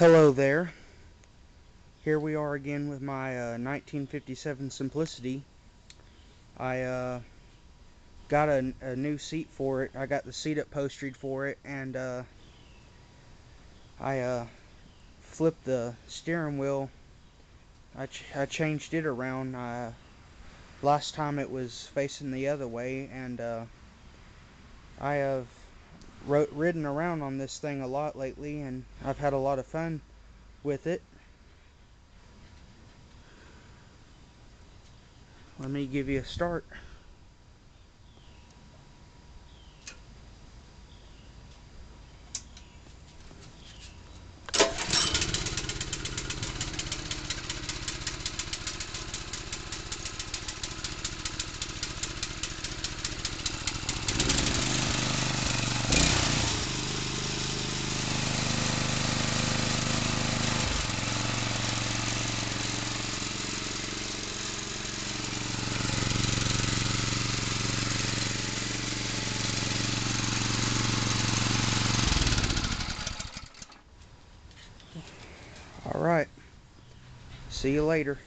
Hello there. Here we are again with my 1957 Simplicity. I got a new seat for it. I got the seat upholstered for it, and I flipped the steering wheel. I changed it around. Last time it was facing the other way, and I have ridden around on this thing a lot lately, and I've had a lot of fun with it. Let me give you a start. Alright. See you later.